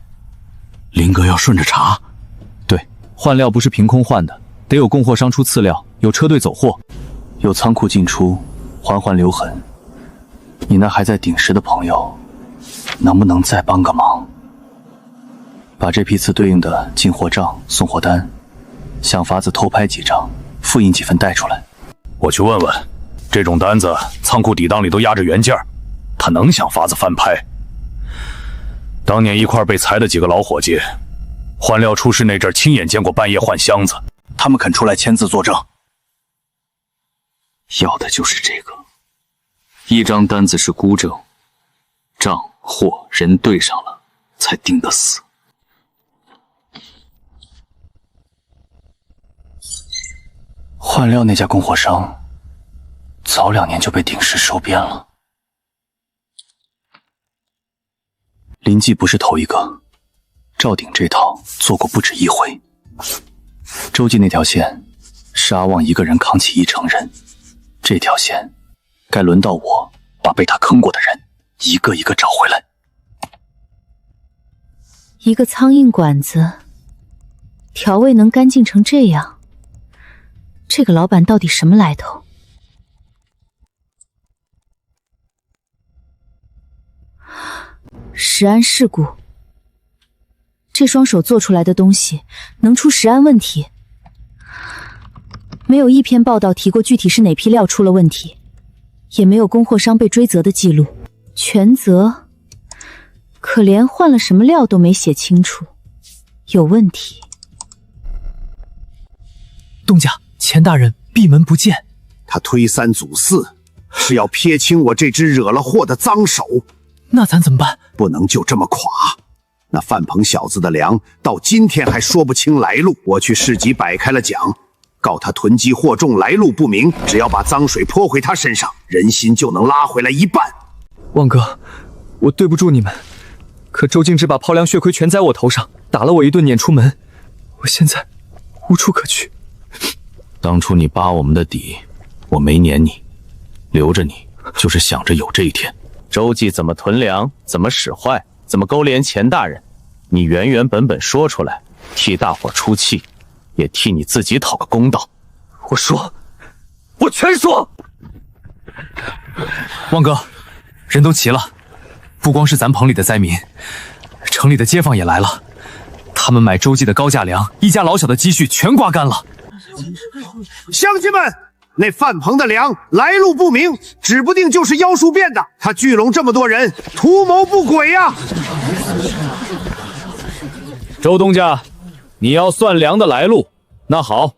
林哥要顺着查。对，换料不是凭空换的，得有供货商出次料，有车队走货，有仓库进出，环环留痕。你那还在鼎石的朋友，能不能再帮个忙？把这批次对应的进货账、送货单，想法子偷拍几张，复印几份带出来。我去问问，这种单子仓库底档里都压着原件，他能想法子翻拍？当年一块被裁的几个老伙计，换料出事那阵亲眼见过半夜换箱子，他们肯出来签字作证。要的就是这个，一张单子是孤证，账货人对上了，才定得死。换料那家供货商，早2年就被鼎石收编了。林记不是头一个，赵鼎这套做过不止一回。周记那条线是阿旺一个人扛起1城人，这条线该轮到我把被他坑过的人一个一个找回来。一个苍蝇馆子，调味能干净成这样，这个老板到底什么来头？食安事故，这双手做出来的东西能出食安问题？没有一篇报道提过具体是哪批料出了问题，也没有供货商被追责的记录，全责可连换了什么料都没写清楚，有问题。东家，钱大人闭门不见。他推三阻四，是要撇清我这只惹了祸的脏手。那咱怎么办？不能就这么垮。那范鹏小子的粮到今天还说不清来路，我去市集摆开了讲，告他囤积货重，来路不明，只要把脏水泼回他身上，人心就能拉回来一半。旺哥，我对不住你们，可周敬之把抛粮血亏全在我头上，打了我一顿撵出门，我现在无处可去。当初你扒我们的底，我没撵你，留着你就是想着有这一天。周记怎么囤粮，怎么使坏，怎么勾连钱大人，你原原本本说出来，替大伙出气，也替你自己讨个公道。我说，我全说。旺哥，人都齐了，不光是咱棚里的灾民，城里的街坊也来了，他们买周记的高价粮，一家老小的积蓄全刮干了。乡亲们，那范鹏的粮来路不明，指不定就是妖术变的。他聚拢这么多人，图谋不轨呀！周东家，你要算粮的来路，那好，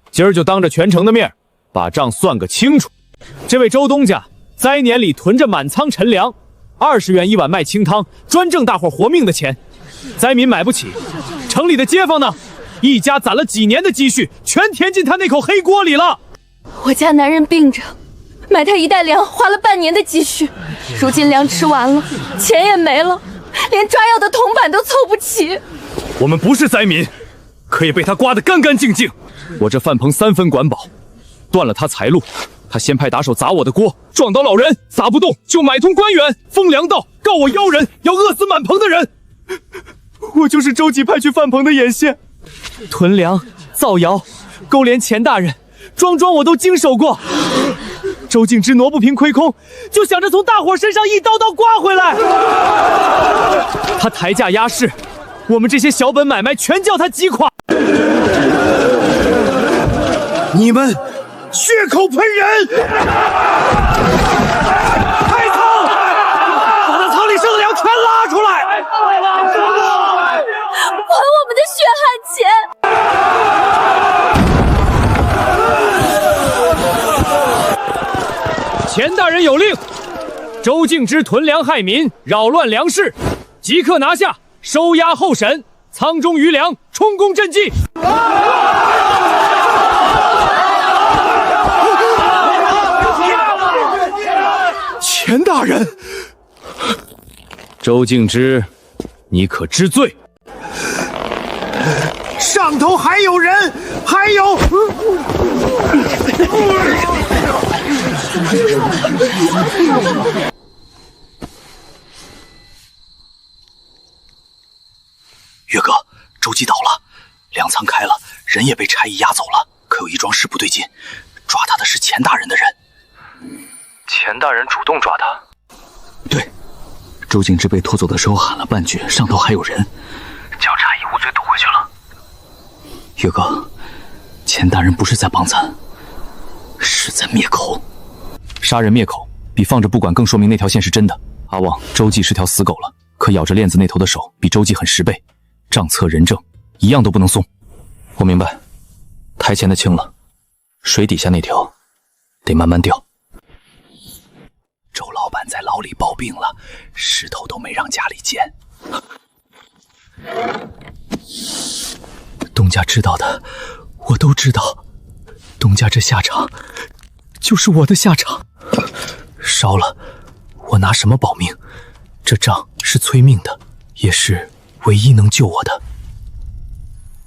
今儿就当着全城的面，把账算个清楚。这位周东家，灾年里囤着满仓陈粮，20元一碗卖清汤，专挣大伙活命的钱，灾民买不起。城里的街坊呢，一家攒了几年的积蓄，全填进他那口黑锅里了。我家男人病着，买他1袋粮花了半年的积蓄，如今粮吃完了，钱也没了，连抓药的铜板都凑不齐。我们不是灾民，可以被他刮得干干净净。我这范鹏3分管饱，断了他财路，他先派打手砸我的锅，撞倒老人，砸不动就买通官员，封粮道，告我妖人，要饿死满棚的人。我就是周记派去范鹏的眼线，囤粮、造谣、勾连钱大人，桩桩我都经手过。周敬之挪不平亏空，就想着从大伙身上一刀刀刮回来。他抬价压市，我们这些小本买卖全叫他击垮。你们血口喷人！开仓，把他仓里剩的粮全拉出来，还我们的血汗钱！钱大人有令，周敬之囤粮害民，扰乱粮市，即刻拿下，收押候审，仓中余粮充公赈济。钱大人，周敬之，你可知罪？上头还有人，还有。岳哥，周记倒了，粮仓开了，人也被差役押走了。可有一桩事不对劲，抓他的是钱大人的人。钱大人主动抓他？对，周敬之被拖走的时候喊了半句，上头还有人，叫差役无罪躲回去了。岳哥，钱大人不是在帮咱，是在灭口。杀人灭口比放着不管更说明那条线是真的。阿旺，周记是条死狗了，可咬着链子那头的手比周记狠10倍，账册人证一样都不能松。我明白，台前的清了，水底下那条得慢慢掉。周老板在牢里抱病了，石头都没让家里捡。东家知道的，我都知道。东家这下场，就是我的下场。烧了，我拿什么保命？这账是催命的，也是唯一能救我的。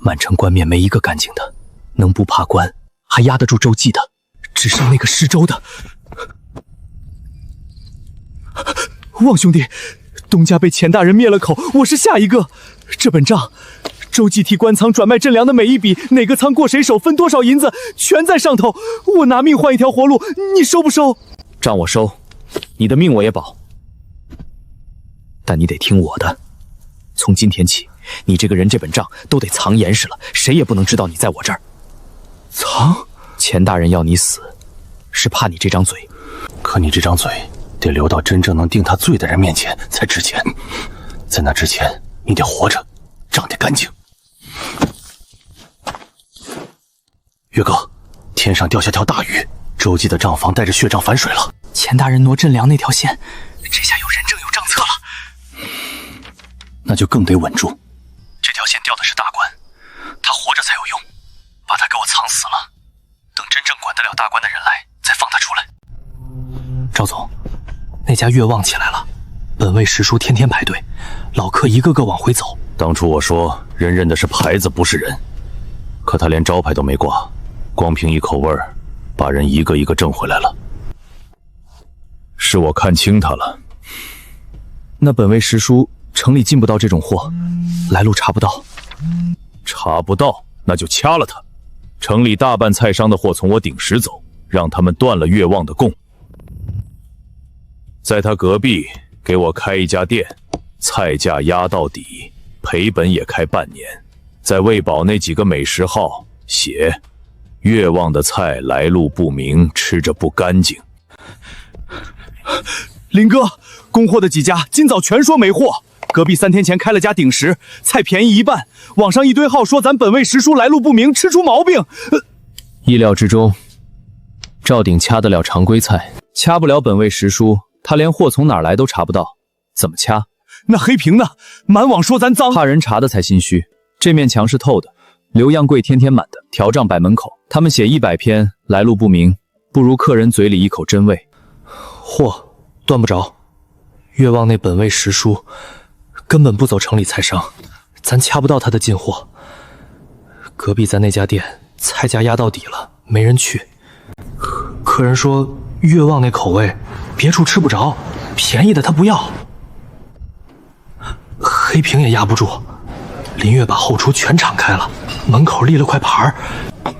满城官面没一个干净的，能不怕官，还压得住周记的，只剩那个施粥的。望兄弟，东家被钱大人灭了口，我是下一个。这本账，周记替官仓转卖赈粮的每一笔，哪个仓过谁手，分多少银子，全在上头。我拿命换一条活路，你收不收？账我收，你的命我也保，但你得听我的。从今天起，你这个人这本账都得藏严实了，谁也不能知道你在我这儿。藏？钱大人要你死，是怕你这张嘴。可你这张嘴得留到真正能定他罪的人面前才值钱，在那之前，你得活着，账得干净。月哥，天上掉下条大鱼，周记的账房带着血账反水了。钱大人挪赈粮那条线，这下有人证有账册了。那就更得稳住。这条线掉的是大官，他活着才有用，把他给我藏死了，等真正管得了大官的人来，再放他出来。赵总，那家月旺起来了，本位师叔天天排队，老客一个个往回走。当初我说人认的是牌子不是人，可他连招牌都没挂，光凭一口味儿，把人一个一个挣回来了。是我看轻他了。那本位师叔城里进不到这种货，来路查不到。查不到，那就掐了他。城里大半菜商的货从我顶石走，让他们断了月旺的供。在他隔壁给我开一家店，菜价压到底，赔本也开半年。在喂饱那几个美食号写月旺的菜来路不明，吃着不干净。林哥，供货的几家今早全说没货，隔壁3天前开了家鼎食，菜便宜一半，网上一堆号说咱本位师叔来路不明，吃出毛病。意料之中，赵鼎掐得了常规菜，掐不了本位师叔，他连货从哪儿来都查不到，怎么掐？那黑屏呢？满网说咱脏，怕人查的才心虚。这面墙是透的，留样柜天天满的，条账摆门口，他们写100篇来路不明，不如客人嘴里一口真味。货断不着，月旺那本位师叔根本不走城里菜商，咱掐不到他的进货。隔壁咱那家店菜价压到底了，没人去。客人说月旺那口味别处吃不着，便宜的他不要。黑屏也压不住，林月把后厨全敞开了，门口立了块牌儿。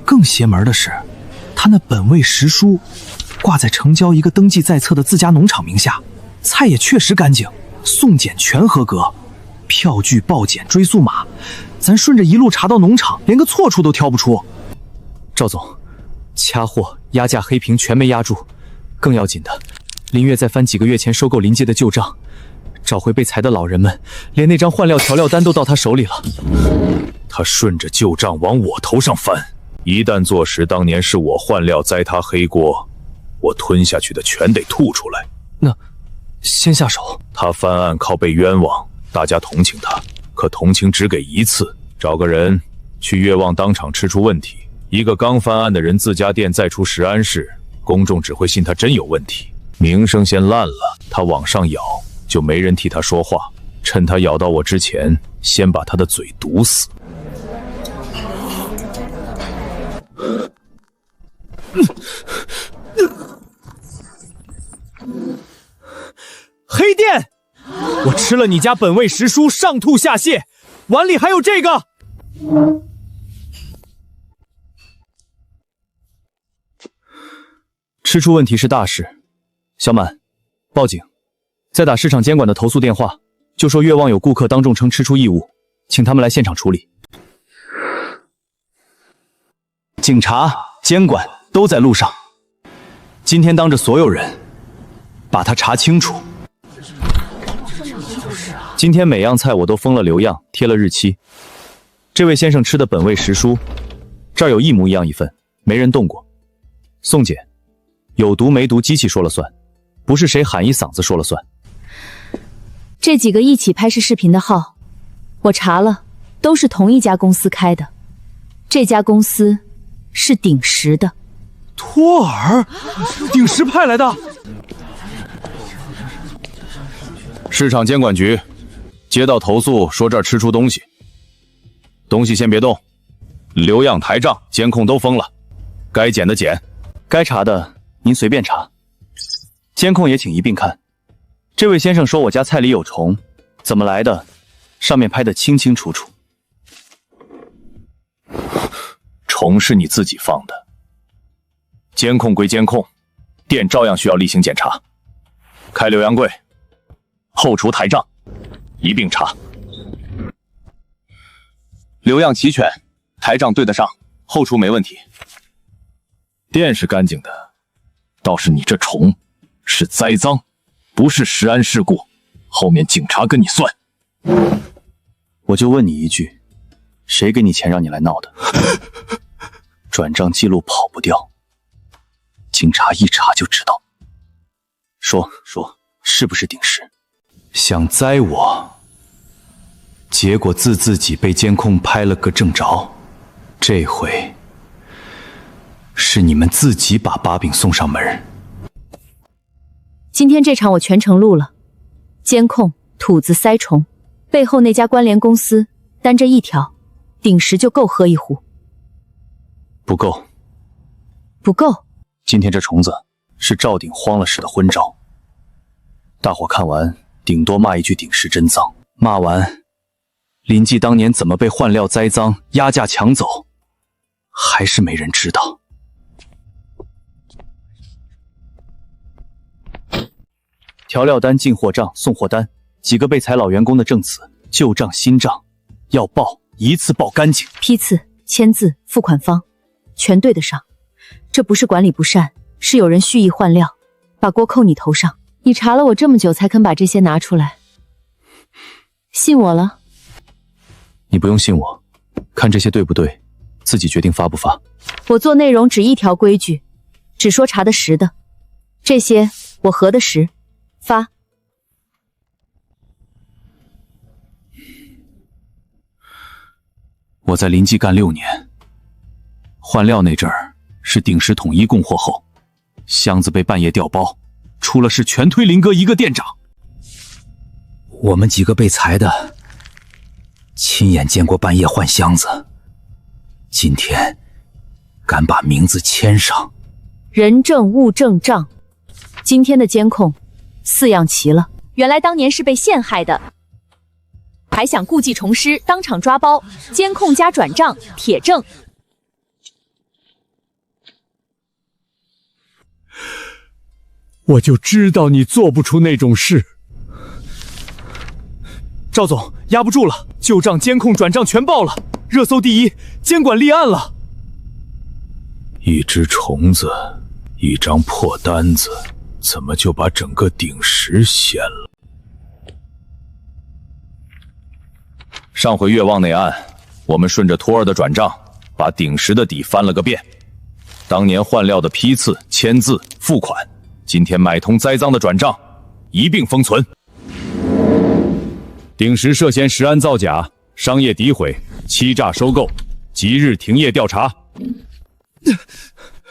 更邪门的是，他那本位时书挂在城郊一个登记在册的自家农场名下，菜也确实干净，送检全合格，票据报检追溯码，咱顺着一路查到农场，连个错处都挑不出。赵总，掐货压价黑屏全没压住，更要紧的，林月再翻几个月前收购临街的旧账，找回被裁的老人们，连那张换料调料单都到他手里了。他顺着旧账往我头上翻，一旦坐实当年是我换料栽他黑锅，我吞下去的全得吐出来。那先下手。他翻案靠被冤枉，大家同情他，可同情只给一次。找个人去月旺当场吃出问题，一个刚翻案的人自家店再出食安事，公众只会信他真有问题，名声先烂了，他往上咬就没人替他说话，趁他咬到我之前，先把他的嘴堵死。黑店，我吃了你家本味食蔬，上吐下泻，碗里还有这个。吃出问题是大事，小满，报警，再打市场监管的投诉电话，就说月旺有顾客当众称吃出异物，请他们来现场处理。警察、监管都在路上，今天当着所有人把他查清楚。今天每样菜我都封了留样，贴了日期。这位先生吃的本味食蔬，这儿有一模一样一份，没人动过。宋姐，有毒没毒机器说了算，不是谁喊一嗓子说了算。这几个一起拍摄视频的号，我查了，都是同一家公司开的。这家公司是鼎食的。托尔，鼎食派来的。市场监管局接到投诉说这儿吃出东西，东西先别动，留样台账、监控都封了，该检的检，该查的您随便查，监控也请一并看。这位先生说我家菜里有虫，怎么来的？上面拍得清清楚楚。虫是你自己放的，监控归监控，店照样需要例行检查。开留阳柜，后厨台账，一并查。留样齐全，台账对得上，后厨没问题。店是干净的，倒是你这虫是栽赃，不是食安事故，后面警察跟你算。我就问你一句，谁给你钱让你来闹的？转账记录跑不掉，警察一查就知道。说，是不是鼎石？想栽我，结果自己被监控拍了个正着。这回是你们自己把把柄送上门。今天这场我全程录了，监控、土子、塞虫，背后那家关联公司，单这一条，鼎石就够喝一壶。不够。不够。今天这虫子是赵鼎慌了时的昏招。大伙看完，顶多骂一句鼎石真脏，骂完，林记当年怎么被换料栽赃、压价抢走，还是没人知道。调料单、进货账、送货单，几个被裁老员工的证词，旧账、新账，要报一次报干净，批次、签字、付款方全对得上。这不是管理不善，是有人蓄意换料，把锅扣你头上。你查了我这么久才肯把这些拿出来，信我了？你不用信我，看这些对不对，自己决定发不发。我做内容只一条规矩，只说查的实的，这些我核的实，发。我在临记干6年，换料那阵儿是鼎石统一供货后，箱子被半夜调包，出了事全推林哥一个店长。我们几个被裁的，亲眼见过半夜换箱子，今天敢把名字签上，人证物证账，今天的监控4样齐了。原来当年是被陷害的，还想故技重施，当场抓包，监控加转账，铁证。我就知道你做不出那种事。赵总，压不住了，旧账、监控、转账全爆了，热搜第一，监管立案了。一只虫子，一张破单子，怎么就把整个鼎石掀了？上回越旺那案，我们顺着托儿的转账，把鼎石的底翻了个遍。当年换料的批次、签字、付款，今天买通栽赃的转账，一并封存。鼎石涉嫌食安造假、商业诋毁、欺诈收购，即日停业调查。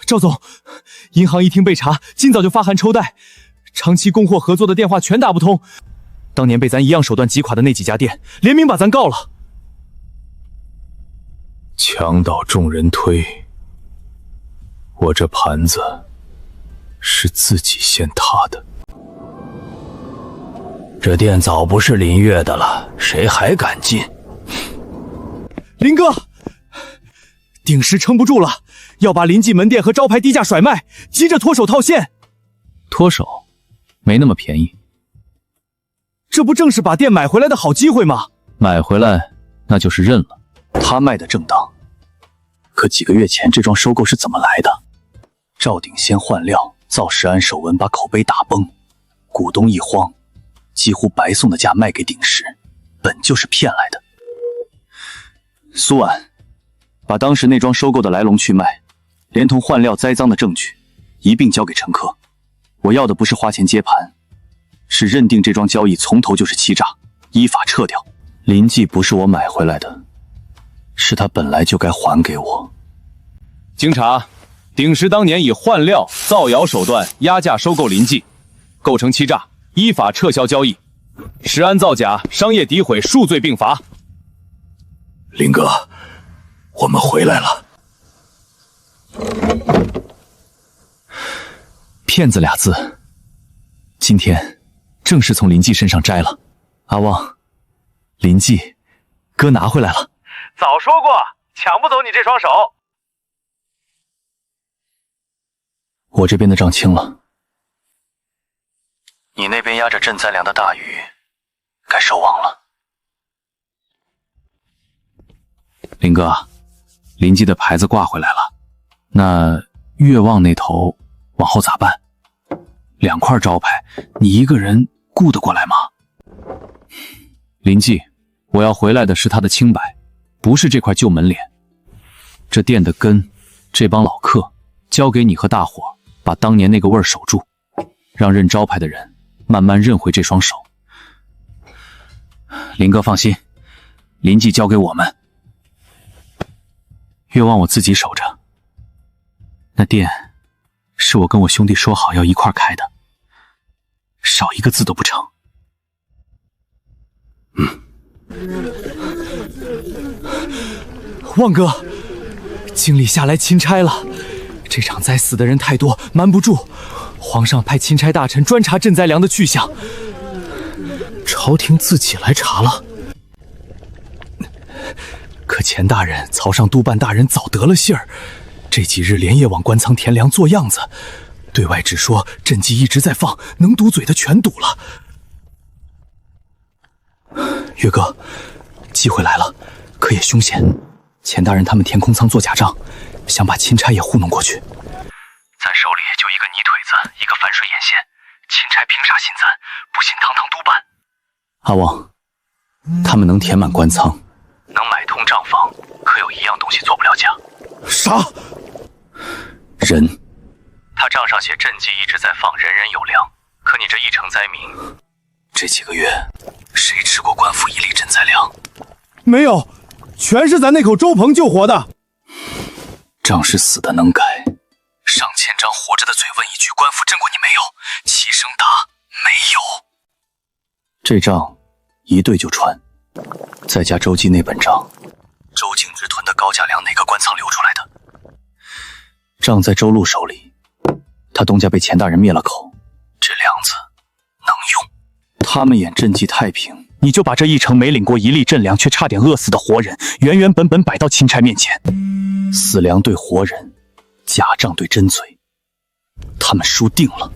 赵总，银行一听被查，今早就发函抽贷，长期供货合作的电话全打不通。当年被咱一样手段击垮的那几家店，联名把咱告了。墙倒众人推，我这盘子是自己先塌的。这店早不是林月的了，谁还敢进？林哥，鼎石撑不住了，要把临记门店和招牌低价甩卖，急着脱手套现。脱手？没那么便宜。这不正是把店买回来的好机会吗？买回来那就是认了，他卖的正当。可几个月前这桩收购是怎么来的？赵鼎先换料，造食安手纹，把口碑打崩，股东一慌，几乎白送的价卖给鼎石，本就是骗来的。苏婉，把当时那桩收购的来龙去脉，连同换料栽赃的证据，一并交给陈科。我要的不是花钱接盘，是认定这桩交易从头就是欺诈，依法撤掉。林记不是我买回来的，是他本来就该还给我。经查，鼎石当年以换料、造谣手段压价收购临记，构成欺诈，依法撤销交易。食安造假、商业诋毁数罪并罚。林哥，我们回来了。骗子俩字，今天正式从林记身上摘了。阿旺，林记，哥拿回来了。早说过，抢不走你这双手。我这边的账清了，你那边压着镇灾粮的大鱼，该收网了。林哥，林记的牌子挂回来了，那岳望那头往后咋办？2块招牌，你一个人顾得过来吗？林记，我要回来的是他的清白，不是这块旧门脸。这店的根，这帮老客，交给你和大伙，把当年那个味儿守住，让认招牌的人慢慢认回这双手。林哥放心，林记交给我们，岳望我自己守着。那店是我跟我兄弟说好要一块开的，少一个字都不成。旺哥，经理下来钦差了，这场灾死的人太多，瞒不住。皇上派钦差大臣专查赈灾粮的去向，朝廷自己来查了。可钱大人、曹上督办大人早得了信儿，这几日连夜往官仓填粮做样子，对外只说赈济一直在放，能堵嘴的全堵了。岳哥，机会来了，可也凶险。钱大人他们填空仓做假账，想把钦差也糊弄过去。咱手里就一个泥腿子，一个反水眼线，钦差凭啥信咱？不信堂堂督办。阿旺，他们能填满官仓，能买通账房，可有一样东西做不了假。啥？人。他账上写赈济一直在放，人人有粮，可你这一城灾民，这几个月谁吃过官府1粒赈灾粮？没有，全是咱那口周鹏救活的。仗是死的能改，上千张活着的嘴问一句，官府赈过你没有？齐声答没有。这账一对就穿，再加周记那本账，周敬之囤的高价粮哪个官仓流出来的？账在周禄手里，他东家被钱大人灭了口，这粮子能用。他们眼赈济太平，你就把这一城没领过1粒赈粮却差点饿死的活人，原原本本摆到钦差面前。死粮对活人，假账对真嘴，他们输定了。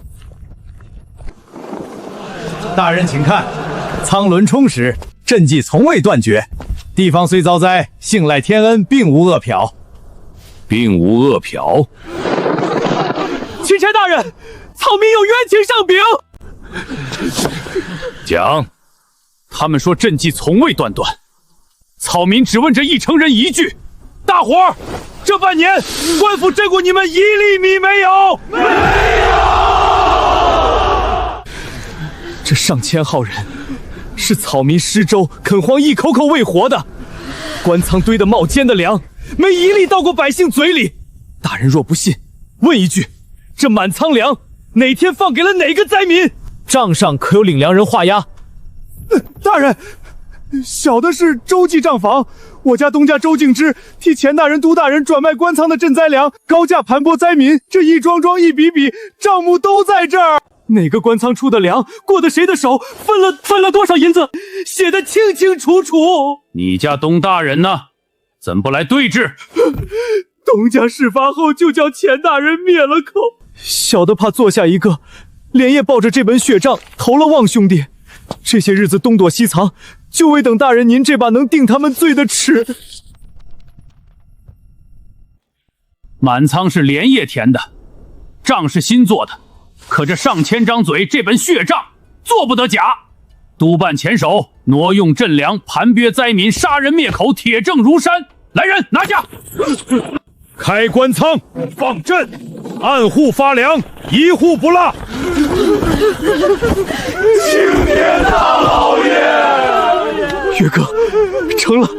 大人请看，仓轮充实，赈济从未断绝。地方虽遭灾，幸赖天恩，并无饿殍。并无饿殍。钦差大人，草民有冤情上禀。讲。他们说赈济从未断断，草民只问这一城人一句：大伙儿，这半年官府赈过你们1粒米没有？没有。这上千号人是草民施粥垦荒一口口喂活的，官仓堆的冒尖的粮，没1粒到过百姓嘴里。大人若不信，问一句，这满仓粮哪天放给了哪个灾民？账上可有领粮人画押？大人，小的是周记账房，我家东家周敬之替钱大人、督大人转卖官仓的赈灾粮，高价盘剥灾民，这一桩桩一笔笔账目都在这儿。哪个官仓出的粮，过的谁的手，分了多少银子，写得清清楚楚。你家东大人呢？怎不来对质？东家事发后就叫钱大人灭了口，小的怕做下一个，连夜抱着这本血账投了旺兄弟。这些日子东躲西藏，就为等大人您这把能定他们罪的尺。满仓是连夜填的，账是新做的，可这上千张嘴，这本血账做不得假。督办前手挪用赈粮，盘剥灾民，杀人灭口，铁证如山。来人，拿下！开官仓，放赈，按户发粮，一户不落。青天大老爷，岳哥，成了，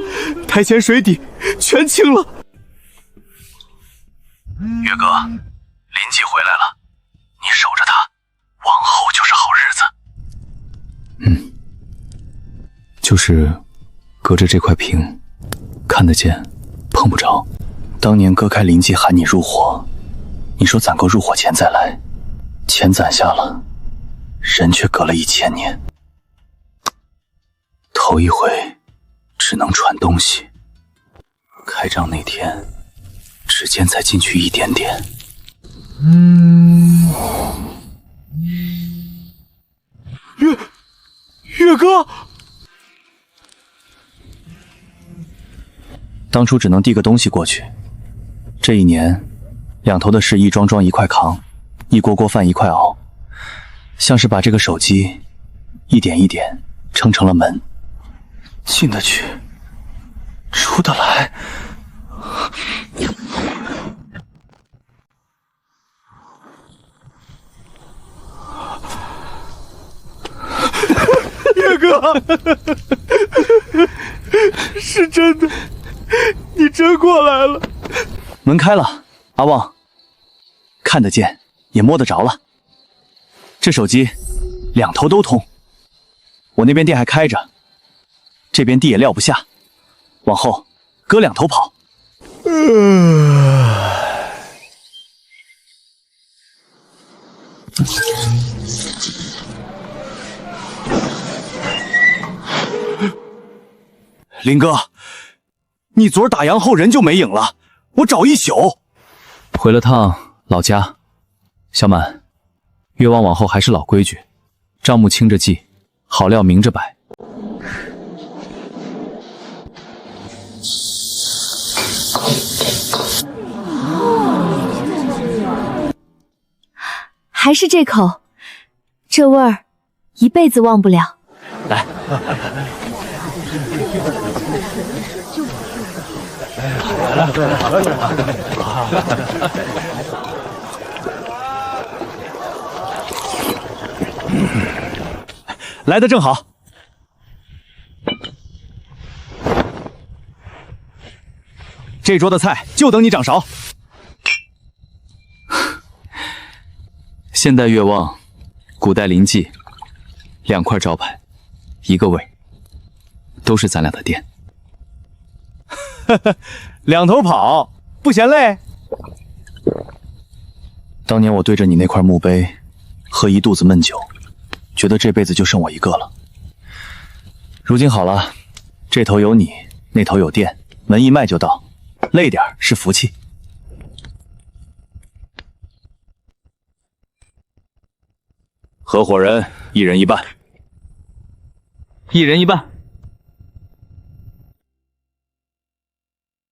台前水底全清了。岳哥，林记回来了，你守着他，往后就是好日子。就是隔着这块屏，看得见，碰碰不着。当年割开灵迹喊你入伙，你说攒够入伙钱再来，钱攒下了，人却隔了1000年。头一回只能传东西，开张那天指尖才进去一点点。月哥，当初只能递个东西过去，这1年两头的事一桩桩一块扛，一锅锅饭一块熬，像是把这个手机一点一点撑成了门，进得去，出得来。月哥，是真的，你真过来了。门开了，阿旺，看得见也摸得着了。这手机两头都通，我那边店还开着，这边地也撂不下，往后割两头跑。林哥，你昨儿打烊后人就没影了，我找一宿。回了趟老家，小满，越王往后还是老规矩，账目清着记，好料明着摆。还是这口，这味儿一辈子忘不了。来。来的正好，这桌的菜就等你掌勺。现代越旺，古代临济，2块招牌，一个味，都是咱俩的店。两头跑，不嫌累？当年我对着你那块墓碑，喝一肚子闷酒，觉得这辈子就剩我一个了。如今好了，这头有你，那头有店，门一迈就到，累点是福气。合伙人1人1半，1人1半。